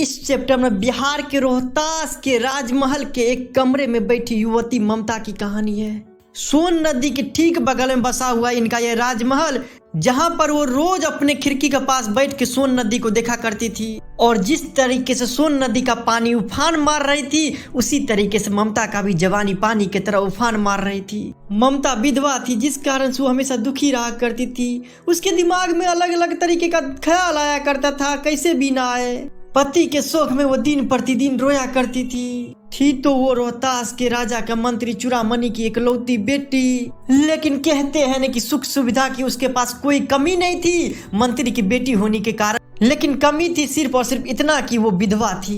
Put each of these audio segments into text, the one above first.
इस चैप्टर में बिहार के रोहतास के राजमहल के एक कमरे में बैठी युवती ममता की कहानी है। सोन नदी के ठीक बगल में बसा हुआ इनका यह राजमहल, जहां पर वो रोज अपने खिड़की के पास बैठ के सोन नदी को देखा करती थी। और जिस तरीके से सोन नदी का पानी उफान मार रही थी, उसी तरीके से ममता का भी जवानी पानी की तरह उफान मार रही थी। ममता विधवा थी, जिस कारण से वो हमेशा दुखी रहा करती थी। उसके दिमाग में अलग अलग तरीके का ख्याल आया करता था, कैसे भी ना आए। पति के शोक में वो दिन प्रतिदिन रोया करती थी तो वो रोहतास के राजा का मंत्री चूड़ामणि की इकलौती बेटी। लेकिन कहते हैं न कि सुख सुविधा की उसके पास कोई कमी नहीं थी मंत्री की बेटी होने के कारण, लेकिन कमी थी सिर्फ और सिर्फ इतना कि वो विधवा थी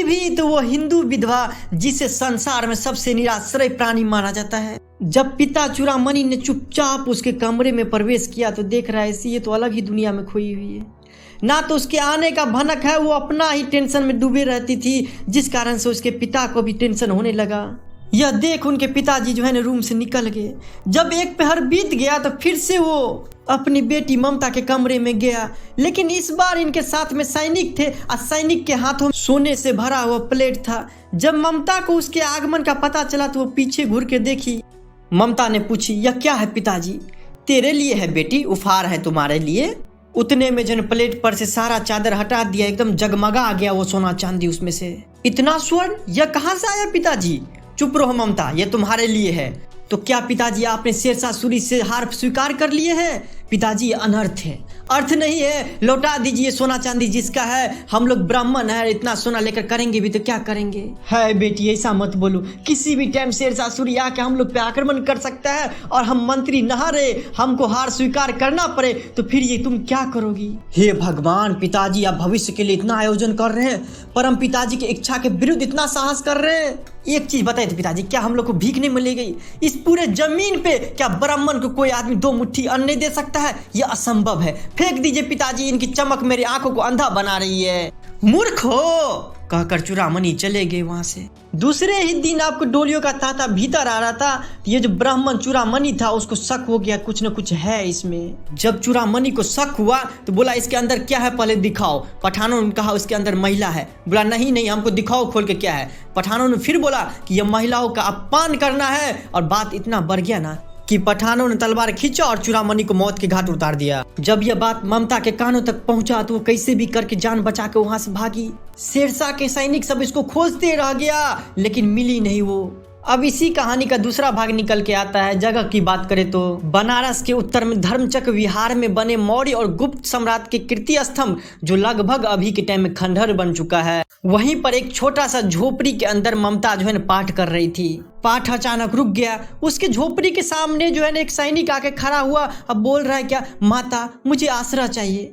भी तो वो हिंदू विधवा, जिसे संसार में सबसे निराश्रय प्राणी माना जाता है। जब पिता चूड़ामणि ने चुपचाप उसके कमरे में प्रवेश किया तो देख रहा है ये तो अलग ही दुनिया में खोई हुई है। ना तो उसके आने का भनक है, वो अपना ही टेंशन में डूबे रहती थी, जिस कारण से उसके पिता को भी टेंशन होने लगा। यह देख उनके पिताजी जो है ना रूम से निकल गए। जब एक पहर बीत गया तो फिर से वो अपनी बेटी ममता के कमरे में गया, लेकिन इस बार इनके साथ में सैनिक थे और सैनिक के हाथों में सोने से भरा हुआ प्लेट था। जब ममता को उसके आगमन का पता चला तो वो पीछे घूर के देखी। ममता ने पूछी, यह क्या है पिताजी? तेरे लिए है बेटी, उपहार है तुम्हारे लिए। उतने में जन प्लेट पर से सारा चादर हटा दिया, एकदम जगमगा आ गया वो सोना चांदी उसमें से। इतना स्वर्ण यह कहाँ से आया पिताजी? चुप रहो ममता, यह तुम्हारे लिए है। तो क्या पिताजी आपने शेरशाह सूरी से हार स्वीकार कर लिए है? पिताजी अनर्थ है, अर्थ नहीं है, लौटा दीजिए सोना चांदी जिसका है। हम लोग ब्राह्मण है, इतना सोना लेकर करेंगे भी तो क्या करेंगे? है बेटी ऐसा मत बोलो, किसी भी टाइम शेरशाह सूरी आके हम लोग पे आक्रमण कर सकता है और हम मंत्री नहा रहे, हमको हार स्वीकार करना पड़े तो फिर ये तुम क्या करोगी? हे भगवान, पिताजी आप भविष्य के लिए इतना आयोजन कर रहे हैं, परम पिताजी की इच्छा के विरुद्ध इतना साहस कर रहे हैं। एक चीज बताए थे पिताजी, क्या हम लोग को भीख नहीं मिलेगी? इस पूरे जमीन पे क्या ब्राह्मण को कोई आदमी 2 मुट्ठी अन्न नहीं दे सकता है? यह असंभव है। फेंक दीजिए पिताजी, इनकी चमक मेरी आंखों को अंधा बना रही है। मूर्ख हो, कहकर चूड़ामणि चले गए वहां से। दूसरे ही दिन आपको डोलियों का तांता भीतर आ रहा था। ये जो ब्राह्मण चूड़ामणि था उसको शक हो गया, कुछ न कुछ है इसमें। जब चूड़ामणि को शक हुआ तो बोला इसके अंदर क्या है पहले दिखाओ। पठानों ने कहा उसके अंदर महिला है। बोला नहीं हमको दिखाओ खोल के क्या है। पठानों ने फिर बोला कि यह महिलाओं का अपमान करना है, और बात इतना बढ़ गया ना कि पठानों ने तलवार खींचा और चूड़ामणि को मौत के घाट उतार दिया। जब यह बात ममता के कानों तक पहुंचा तो वो कैसे भी करके जान बचा के वहां से भागी। शेरशाह के सैनिक सब इसको खोजते रह गया, लेकिन मिली नहीं वो। अब इसी कहानी का दूसरा भाग निकल के आता है। जगह की बात करें तो बनारस के उत्तर में धर्मचक्र विहार में बने मौर्य और गुप्त सम्राट के कीर्ति स्तंभ, जो लगभग अभी के टाइम में खंडहर बन चुका है, वहीं पर एक छोटा सा झोपड़ी के अंदर ममता जो है ना पाठ कर रही थी। पाठ अचानक रुक गया। उसके झोपड़ी के सामने जो है ना एक सैनिक आके खड़ा हुआ। अब बोल रहा है, क्या माता मुझे आसरा चाहिए।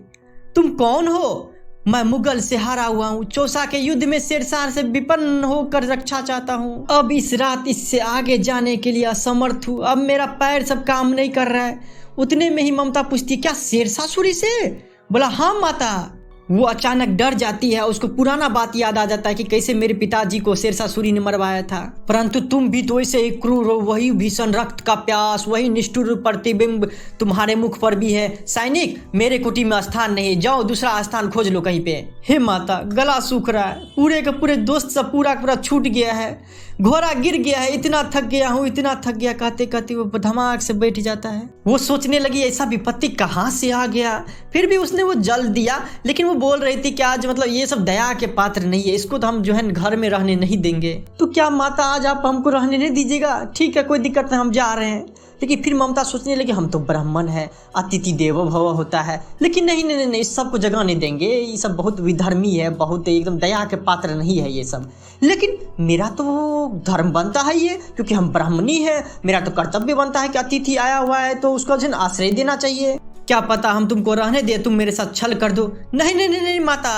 तुम कौन हो? मैं मुगल से हारा हुआ हूँ, चौसा के युद्ध में शेरशाह से विपन्न होकर रक्षा चाहता हूँ। अब इस रात इससे आगे जाने के लिए असमर्थ हूँ। अब मेरा पैर सब काम नहीं कर रहा है। उतने में ही ममता पूछती, क्या शेरशाह सूरी से? बोला हाँ माता। वो अचानक डर जाती है। उसको पुराना बात याद आ जाता है कि कैसे मेरे पिताजी को शेरशाह सूरी ने मरवाया था। परंतु तुम भी तो ऐसे ही क्रूर हो, वही भीषण रक्त का प्यास, वही निष्ठुर प्रतिबिंब तुम्हारे मुख पर भी है। सैनिक, मेरे कुटी में स्थान नहीं, जाओ दूसरा स्थान खोज लो कहीं पे। हे माता, गला सूख रहा है, पूरे के पूरे दोस्त सब पूरा छूट गया है, घोड़ा गिर गया है, इतना थक गया हूँ, इतना थक गया। कहते कहते वो धमाक से बैठ जाता है। वो सोचने लगी ऐसा विपत्ति कहाँ से आ गया। फिर भी उसने वो जल दिया, लेकिन वो बोल रही थी कि आज मतलब ये सब दया के पात्र नहीं है, इसको तो हम जो है घर में रहने नहीं देंगे। तो क्या माता आज आप हमको रहने नहीं दीजिएगा? ठीक है, कोई दिक्कत नहीं, हम जा रहे हैं। लेकिन फिर ममता सोचने लगी हम तो ब्राह्मण है, अतिथि देवो भव होता है, लेकिन नहीं, इस सब को जगह नहीं देंगे, ये सब बहुत विधर्मी है, बहुत एकदम दया के पात्र नहीं है ये सब। लेकिन मेरा तो धर्म बनता है ये, क्योंकि हम ब्राह्मणी है, मेरा तो कर्तव्य बनता है कि अतिथि आया हुआ है तो उसको जो आश्रय देना चाहिए। क्या पता हम तुमको रहने दे, तुम मेरे साथ छल कर दो। नहीं माता,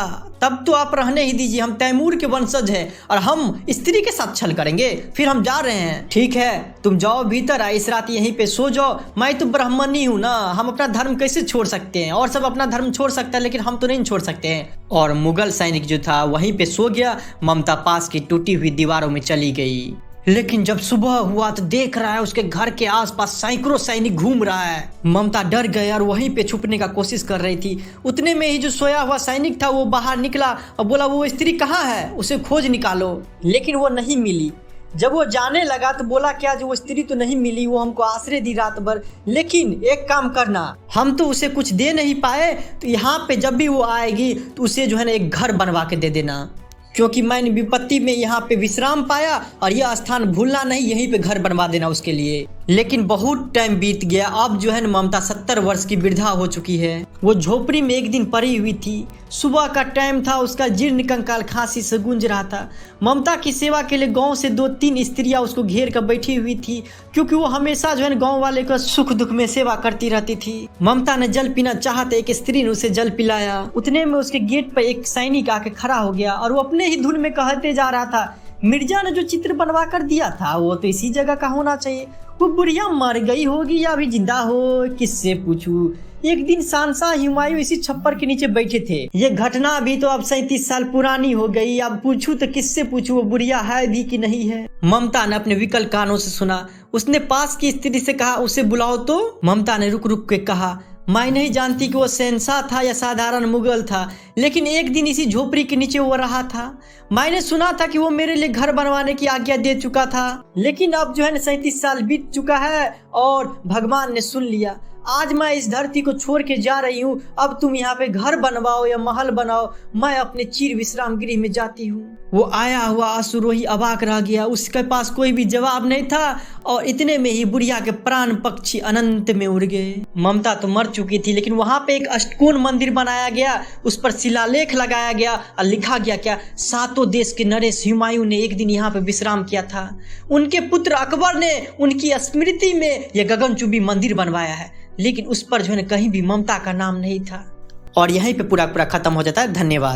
तब तो आप रहने ही दीजिए, हम तैमूर के वंशज हैं और हम स्त्री के साथ छल करेंगे, फिर हम जा रहे हैं। ठीक है, तुम जाओ भीतर, इस रात यहीं पे सो जाओ। मैं तो ब्राह्मणी हूँ ना, हम अपना धर्म कैसे छोड़ सकते हैं? और सब अपना धर्म छोड़ सकता है, लेकिन हम तो नहीं छोड़ सकते हैं। और मुगल सैनिक जो था वहीं पे सो गया। ममता पास की टूटी हुई दीवारों में चली गई। लेकिन जब सुबह हुआ तो देख रहा है उसके घर के आसपास सैकड़ों सैनिक घूम रहा है। ममता डर गए और वहीं पे छुपने का कोशिश कर रही थी। उतने में ही जो सोया हुआ सैनिक था वो बाहर निकला और बोला वो स्त्री कहाँ है, उसे खोज निकालो। लेकिन वो नहीं मिली। जब वो जाने लगा तो बोला क्या जो वो स्त्री तो नहीं मिली, वो हमको आश्रय दी रात भर, लेकिन एक काम करना, हम तो उसे कुछ दे नहीं पाए, तो यहाँ पे जब भी वो आएगी तो उसे जो है ना एक घर बनवा के दे देना, क्योंकि मैंने विपत्ति में यहाँ पे विश्राम पाया और यह स्थान भूलना नहीं, यहीं पे घर बनवा देना उसके लिए। लेकिन बहुत टाइम बीत गया। अब जो है ना ममता 70 वर्ष की वृद्धा हो चुकी है। वो झोपड़ी में एक दिन पड़ी हुई थी। सुबह का टाइम था, उसका जीर्ण कंकाल खांसी से गूंज रहा था। ममता की सेवा के लिए गांव से 2-3 स्त्रियां उसको घेर कर बैठी हुई थी, क्योंकि वो हमेशा जो है ना गाँव वाले का सुख दुख में सेवा करती रहती थी। ममता ने जल पीना चाहा तो एक स्त्री ने उसे जल पिलाया। उतने में उसके गेट पर एक सैनिक आके खड़ा हो गया और वो अपने ही धुन में कहते जा रहा था, मिर्जा ने जो चित्र बनवा कर दिया था वो तो इसी जगह का होना चाहिए। वो बुढ़िया मर गई होगी या अभी जिंदा हो, किससे पूछूं। एक दिन शहंशाह हुमायूं इसी छप्पर के नीचे बैठे थे। ये घटना भी तो अब 37 साल पुरानी हो गई। अब पूछूं तो किससे पूछूं, वो बुढ़िया है भी कि नहीं है। ममता ने अपने विकल कानों से सुना। उसने पास की स्त्री से कहा उसे बुलाओ तो। ममता ने रुक रुक के कहा, मैं नहीं जानती कि वो शहंशाह था या साधारण मुगल था, लेकिन एक दिन इसी झोपड़ी के नीचे वो रहा था। मैंने सुना था कि वो मेरे लिए घर बनवाने की आज्ञा दे चुका था, लेकिन अब जो है ना 37 साल बीत चुका है और भगवान ने सुन लिया। आज मैं इस धरती को छोड़ के जा रही हूँ। अब तुम यहाँ पे घर बनवाओ या महल बनाओ, मैं अपने चिर विश्राम गृह में जाती हूँ। वो आया हुआ अश्वरोही अवाक रह गया। उसके पास कोई भी जवाब नहीं था और इतने में ही बुढ़िया के प्राण पक्षी अनंत में उड़ गए। ममता तो मर चुकी थी, लेकिन वहां पे एक अष्टकोण मंदिर बनाया गया, उस पर शिलालेख लगाया गया और लिखा गया क्या, 7 देश के नरेश हुमायूं ने एक दिन यहाँ पे विश्राम किया था। उनके पुत्र अकबर ने उनकी स्मृति में यह गगनचुंबी मंदिर बनवाया है, लेकिन उस पर जो है कहीं भी ममता का नाम नहीं था। और यहीं पे पूरा खत्म हो जाता है। धन्यवाद।